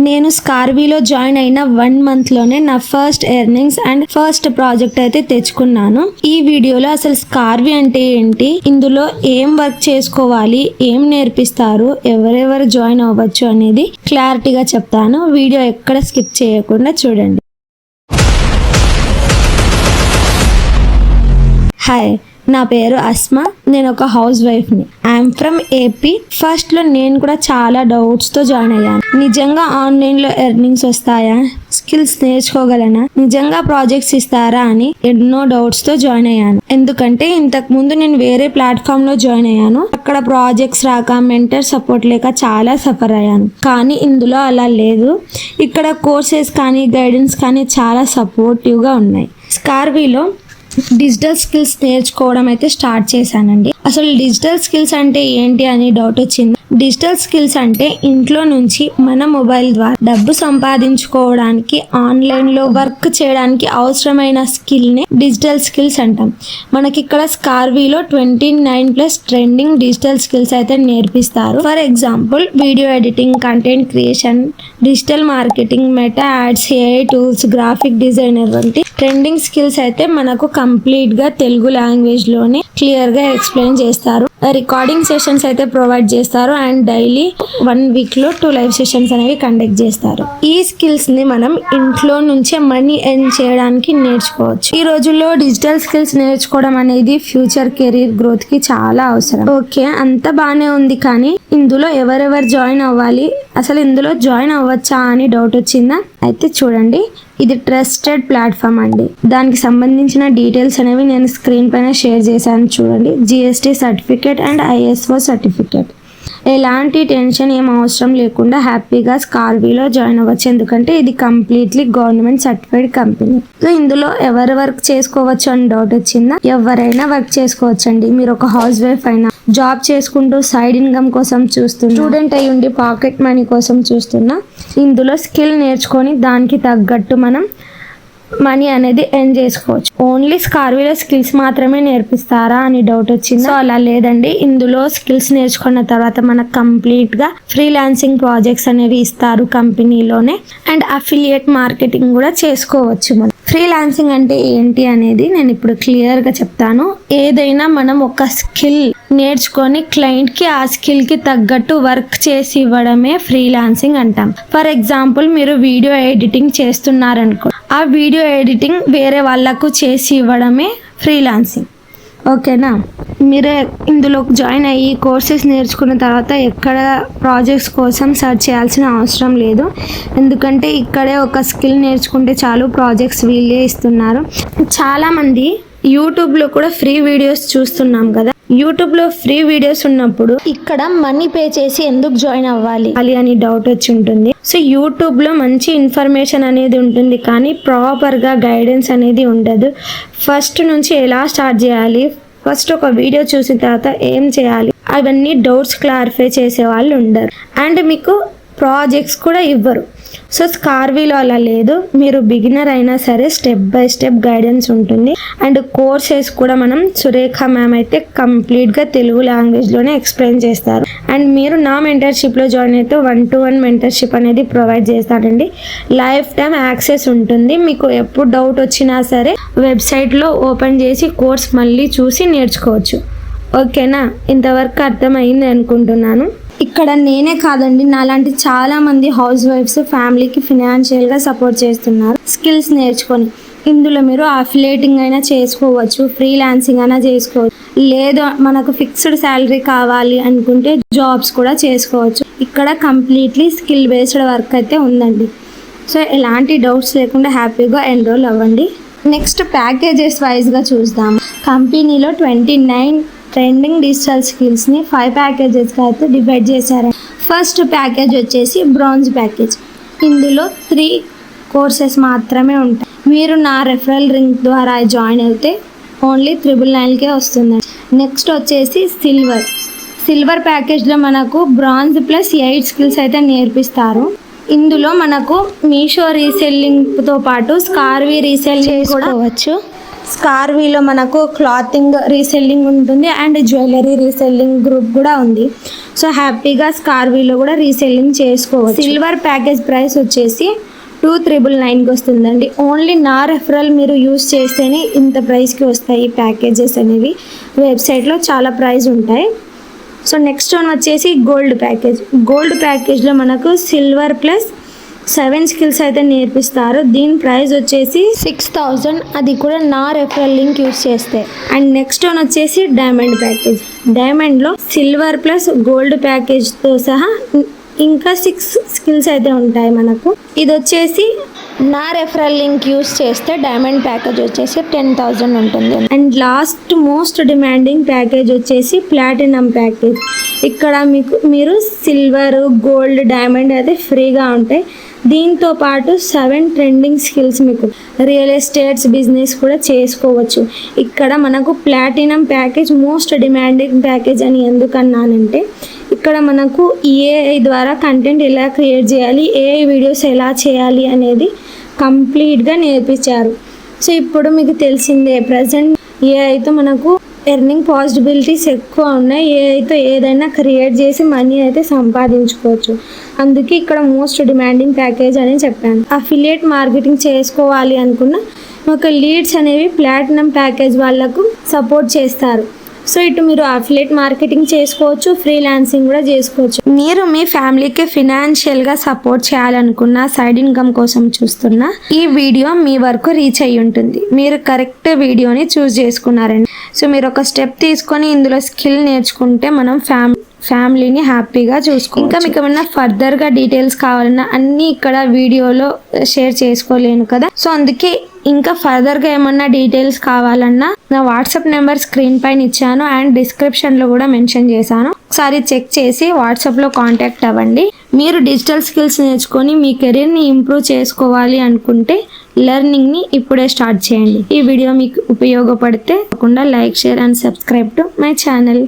నేను స్కార్వీలో జాయిన్ అయిన 1 month లోనే నా first earnings and first project అయితే తెచ్చుకున్నాను. ఈ వీడియోలో అసలు స్కార్వీ అంటే ఏంటి, ఇందులో ఏం వర్క్ చేసుకోవాలి, ఏం నేర్పిస్తారు, ఎవరెవరు జాయిన్ అవ్వచ్చు అనేది క్లారిటీగా చెప్తాను. వీడియో ఎక్కడ స్కిప్ చేయకుండా చూడండి. హాయ్, నా పేరు అస్మా. నేను ఒక హౌస్ వైఫ్ని. I'm from AP. ఫస్ట్లో నేను కూడా చాలా డౌట్స్తో జాయిన్ అయ్యాను. నిజంగా ఆన్లైన్లో ఎర్నింగ్స్ వస్తాయా, స్కిల్స్ నేర్చుకోగలనా, నిజంగా ప్రాజెక్ట్స్ ఇస్తారా అని ఎన్నో డౌట్స్తో జాయిన్ అయ్యాను. ఎందుకంటే ఇంతకు ముందు నేను వేరే ప్లాట్ఫామ్లో జాయిన్ అయ్యాను. అక్కడ ప్రాజెక్ట్స్ రాక, మెంటర్ సపోర్ట్ లేక చాలా సఫర్ అయ్యాను. కానీ ఇందులో అలా లేదు. ఇక్కడ కోర్సెస్ కానీ గైడెన్స్ కానీ చాలా సపోర్టివ్గా ఉన్నాయి. స్కార్వీలో డిజిటల్ స్కిల్స్ నేర్చుకోవడం అయితే స్టార్ట్ చేశానండి. అసలు డిజిటల్ స్కిల్స్ అంటే ఏంటి అని డౌట్ వచ్చింది. డిజిటల్ స్కిల్స్ అంటే ఇంట్లో నుంచి మన మొబైల్ ద్వారా డబ్బు సంపాదించుకోవడానికి, ఆన్లైన్లో వర్క్ చేయడానికి అవసరమైన స్కిల్నే డిజిటల్ స్కిల్స్ అంటాం. మనకి ఇక్కడ స్కార్వీలో 29+ ట్రెండింగ్ డిజిటల్ స్కిల్స్ అయితే నేర్పిస్తారు. For example video editing, content creation, digital marketing, meta ads, AI tools, graphic designer వంటి ట్రెండింగ్ స్కిల్స్ అయితే మనకు కంప్లీట్ గా తెలుగు లాంగ్వేజ్ లోనే క్లియర్ గా ఎక్స్ప్లెయిన్ చేస్తారు. రికార్డింగ్ సెషన్స్ అయితే ప్రొవైడ్ చేస్తారు అండ్ డైలీ 1 week లో 2 live సెషన్స్ అనేవి కండక్ట్ చేస్తారు. ఈ స్కిల్స్ ని మనం ఇంట్లో నుంచే మనీ ఎర్న్ చేయడానికి నేర్చుకోవచ్చు. ఈ రోజుల్లో డిజిటల్ స్కిల్స్ నేర్చుకోవడం అనేది ఫ్యూచర్ కెరీర్ గ్రోత్ కి చాలా అవసరం. ఓకే, అంత బానే ఉంది, కానీ ఇందులో ఎవరెవరు జాయిన్ అవ్వాలి, అసలు ఇందులో జాయిన్ అవ్వచ్చా అని డౌట్ వచ్చిందా? అయితే చూడండి, ఇది ట్రస్టెడ్ ప్లాట్ఫామ్ అండి. దానికి సంబంధించిన డీటెయిల్స్ అనేవి నేను స్క్రీన్ పైన షేర్ చేశాను చూడండి. GST certificate and ISO certificate. ఎలాంటి టెన్షన్ ఏం అవసరం లేకుండా హ్యాపీగా స్కార్వీలో జాయిన్ అవ్వచ్చు. ఎందుకంటే ఇది completely government certified company. So ఇందులో ఎవరు వర్క్ చేసుకోవచ్చు అని డౌట్ వచ్చిందా? ఎవరైనా వర్క్ చేసుకోవచ్చు అండి. మీరు ఒక హౌస్ వైఫ్ అయినా, జాబ్ చేసుకుంటూ సైడ్ ఇన్కమ్ కోసం చూస్తున్నా, స్టూడెంట్ అయి ఉండి పాకెట్ మనీ కోసం చూస్తున్నా, ఇందులో స్కిల్ నేర్చుకొని దానికి తగ్గట్టు మనం మనీ అనేది ఎర్న్ చేసుకోవచ్చు. ఓన్లీ స్కార్వీలో స్కిల్స్ మాత్రమే నేర్పిస్తారా అని డౌట్ వచ్చింది. సో అలా లేదండి. ఇందులో స్కిల్స్ నేర్చుకున్న తర్వాత మనకు కంప్లీట్ గా ఫ్రీలాన్సింగ్ ప్రాజెక్ట్స్ అనేవి ఇస్తారు కంపెనీలోనే. అండ్ అఫిలియేట్ మార్కెటింగ్ కూడా చేసుకోవచ్చు. మనం ఫ్రీలాన్సింగ్ అంటే ఏంటి అనేది నేను ఇప్పుడు క్లియర్ గా చెప్తాను. ఏదైనా మనం ఒక స్కిల్ నేర్చుకొని క్లయింట్ కి ఆ స్కిల్ కి తగ్గట్టు వర్క్ చేసి ఇవ్వడమే ఫ్రీలాన్సింగ్ అంటాం. ఫర్ ఎగ్జాంపుల్ మీరు వీడియో ఎడిటింగ్ చేస్తున్నారనుకో, ఆ వీడియో ఎడిటింగ్ వేరే వాళ్ళకు చేసి ఇవ్వడమే ఫ్రీలాన్సింగ్. ఓకేనా? మీరు ఇందులో జాయిన్ అయ్యి కోర్సెస్ నేర్చుకున్న తర్వాత ఎక్కడ ప్రాజెక్ట్స్ కోసం సెర్చ్ చేయాల్సిన అవసరం లేదు. ఎందుకంటే ఇక్కడే ఒక స్కిల్ నేర్చుకుంటే చాలు, ప్రాజెక్ట్స్ వీళ్ళే ఇస్తున్నారు. చాలామంది యూట్యూబ్లో కూడా ఫ్రీ వీడియోస్ చూస్తున్నాం కదా. యూట్యూబ్లో ఫ్రీ వీడియోస్ ఉన్నప్పుడు ఇక్కడ మనీ పే చేసి ఎందుకు జాయిన్ అవ్వాలి అని డౌట్ వచ్చి ఉంటుంది. సో యూట్యూబ్లో మంచి ఇన్ఫర్మేషన్ అనేది ఉంటుంది, కానీ ప్రాపర్గా గైడెన్స్ అనేది ఉండదు. ఫస్ట్ నుంచి ఎలా స్టార్ట్ చేయాలి, ఫస్ట్ ఒక వీడియో చూసిన తర్వాత ఏం చేయాలి, అవన్నీ డౌట్స్ క్లారిఫై చేసే వాళ్ళు ఉండరు. అండ్ మీకు ప్రాజెక్ట్స్ కూడా ఇవ్వరు. సో స్కార్వీలో అలా లేదు. మీరు బిగినర్ అయినా సరే స్టెప్ బై స్టెప్ గైడెన్స్ ఉంటుంది. అండ్ కోర్సెస్ కూడా మనం సురేఖ మ్యామ్ అయితే కంప్లీట్గా తెలుగు లాంగ్వేజ్లోనే ఎక్స్ప్లెయిన్ చేస్తారు. అండ్ మీరు నా మెంటర్షిప్లో జాయిన్ అయితే 1-to-1 మెంటర్షిప్ అనేది ప్రొవైడ్ చేస్తారండి. లైఫ్ టైం యాక్సెస్ ఉంటుంది. మీకు ఎప్పుడు డౌట్ వచ్చినా సరే వెబ్సైట్లో ఓపెన్ చేసి కోర్స్ మళ్ళీ చూసి నేర్చుకోవచ్చు. ఓకేనా? ఇంతవరకు అర్థమైంది అనుకుంటున్నాను. ఇక్కడ నేనే కాదండి, నాలాంటి చాలా మంది హౌస్ వైఫ్స్ ఫ్యామిలీకి ఫినాన్షియల్గా సపోర్ట్ చేస్తున్నారు స్కిల్స్ నేర్చుకొని. ఇందులో మీరు అఫిలియేటింగ్ అయినా చేసుకోవచ్చు, ఫ్రీలాన్సింగ్ అయినా చేసుకోవచ్చు, లేదు మనకు ఫిక్స్డ్ శాలరీ కావాలి అనుకుంటే జాబ్స్ కూడా చేసుకోవచ్చు. ఇక్కడ కంప్లీట్లీ స్కిల్ బేస్డ్ వర్క్ అయితే ఉందండి. సో ఎలాంటి డౌట్స్ లేకుండా హ్యాపీగా ఎన్రోల్ అవ్వండి. నెక్స్ట్ ప్యాకేజెస్ వైజ్గా చూద్దాం. కంపెనీలో 29 ట్రెండింగ్ డిజిటల్ స్కిల్స్ని 5 ప్యాకేజెస్గా అయితే డివైడ్ చేశారు. ఫస్ట్ ప్యాకేజ్ వచ్చేసి బ్రాంజ్ ప్యాకేజ్. ఇందులో 3 కోర్సెస్ మాత్రమే ఉంటాయి. మీరు నా రెఫరల్ లింక్ ద్వారా జాయిన్ అయితే ఓన్లీ 999కే వస్తుంది. నెక్స్ట్ వచ్చేసి సిల్వర్ ప్యాకేజ్లో మనకు బ్రాంజ్ ప్లస్ 8 స్కిల్స్ అయితే నేర్పిస్తారు. ఇందులో మనకు మీషో రీసెల్లింగ్తో పాటు స్కార్వీ రీసెల్ చేసుకోవచ్చు. స్కార్వీలో మనకు క్లాతింగ్ రీసెల్లింగ్ ఉంటుంది అండ్ జ్యువెలరీ రీసెల్లింగ్ గ్రూప్ కూడా ఉంది. సో హ్యాపీగా స్కార్వీలో కూడా రీసెల్లింగ్ చేసుకోవచ్చు. సిల్వర్ ప్యాకేజ్ ప్రైస్ వచ్చేసి 2,999కి వస్తుందండి. ఓన్లీ నా రెఫరల్ మీరు యూస్ చేస్తేనే ఇంత ప్రైస్కి వస్తాయి ఈ ప్యాకేజెస్ అనేవి. వెబ్సైట్లో చాలా ప్రైస్ ఉంటాయి. సో నెక్స్ట్ వన్ వచ్చేసి గోల్డ్ ప్యాకేజ్. గోల్డ్ ప్యాకేజ్లో మనకు సిల్వర్ ప్లస్ 7 స్కిల్స్ అయితే నేర్పిస్తారు. దీని ప్రైస్ వచ్చేసి 6,000, అది కూడా నా రెఫరల్ లింక్ యూస్ చేస్తే. అండ్ నెక్స్ట్ వన్ వచ్చేసి డైమండ్ ప్యాకేజ్. డైమండ్లో సిల్వర్ ప్లస్ గోల్డ్ ప్యాకేజ్తో సహా ఇంకా 6 స్కిల్స్ అయితే ఉంటాయి మనకు. ఇది వచ్చేసి నా రెఫరల్ లింక్ యూస్ చేస్తే డైమండ్ ప్యాకేజ్ వచ్చేసి 10,000 ఉంటుంది. And last most demanding package వచ్చేసి ప్లాటినం ప్యాకేజ్. ఇక్కడ మీరు సిల్వర్, గోల్డ్, డైమండ్ అయితే ఫ్రీగా ఉంటాయి. దీంతో పాటు 7 ట్రెండింగ్ స్కిల్స్, మీకు రియల్ ఎస్టేట్స్ బిజినెస్ కూడా చేసుకోవచ్చు. ఇక్కడ మనకు platinum package most demanding package అని ఎందుకన్నానంటే ఇక్కడ మనకు ఏఐ ద్వారా కంటెంట్ ఎలా క్రియేట్ చేయాలి, ఏఐ వీడియోస్ ఎలా చేయాలి అనేది కంప్లీట్గా నేర్పించారు. సో ఇప్పుడు మీకు తెలిసిందే ప్రజెంట్ ఏఐతో మనకు ఎర్నింగ్ పాసిబిలిటీస్ ఎక్కువ ఉన్నాయి. ఏఐతో ఏదైనా క్రియేట్ చేసి మనీ అయితే సంపాదించుకోవచ్చు. అందుకే ఇక్కడ మోస్ట్ డిమాండింగ్ ప్యాకేజ్ అని చెప్పాను. అఫిలియేట్ మార్కెటింగ్ చేసుకోవాలి అనుకున్న ఒక లీడ్స్ అనేవి ప్లాటినం ప్యాకేజ్ వాళ్ళకు సపోర్ట్ చేస్తారు. సో ఇటు మీరు అఫిలియేట్ మార్కెటింగ్ చేసుకోవచ్చు, ఫ్రీలాన్సింగ్ కూడా చేసుకోవచ్చు. మీరు మీ ఫ్యామిలీకి ఫినాన్షియల్గా సపోర్ట్ చేయాలనుకున్న, సైడ్ ఇన్కమ్ కోసం చూస్తున్న ఈ వీడియో మీ వరకు రీచ్ అయ్యి ఉంటుంది. మీరు కరెక్ట్ వీడియోని చూస్ చేసుకున్నారండి. సో మీరు ఒక స్టెప్ తీసుకొని ఇందులో స్కిల్ నేర్చుకుంటే మనం ఫ్యామిలీని హ్యాపీగా చూసుకోవచ్చు. ఇంకా మీకు ఏమన్నా ఫర్దర్గా డీటెయిల్స్ కావాలన్నా అన్నీ ఇక్కడ వీడియోలో షేర్ చేసుకోలేను కదా. సో అందుకే ఇంకా ఫర్దర్గా ఏమన్నా డీటెయిల్స్ కావాలన్నా నా వాట్సాప్ నెంబర్ స్క్రీన్ పైన ఇచ్చాను అండ్ డిస్క్రిప్షన్లో కూడా మెన్షన్ చేశాను. ఒకసారి చెక్ చేసి వాట్సాప్లో కాంటాక్ట్ అవ్వండి. మీరు డిజిటల్ స్కిల్స్ నేర్చుకొని మీ కెరీర్ని ఇంప్రూవ్ చేసుకోవాలి అనుకుంటే లెర్నింగ్ని ఇప్పుడే స్టార్ట్ చేయండి. ఈ వీడియో మీకు ఉపయోగపడితే తప్పకుండా like, share and subscribe to my channel.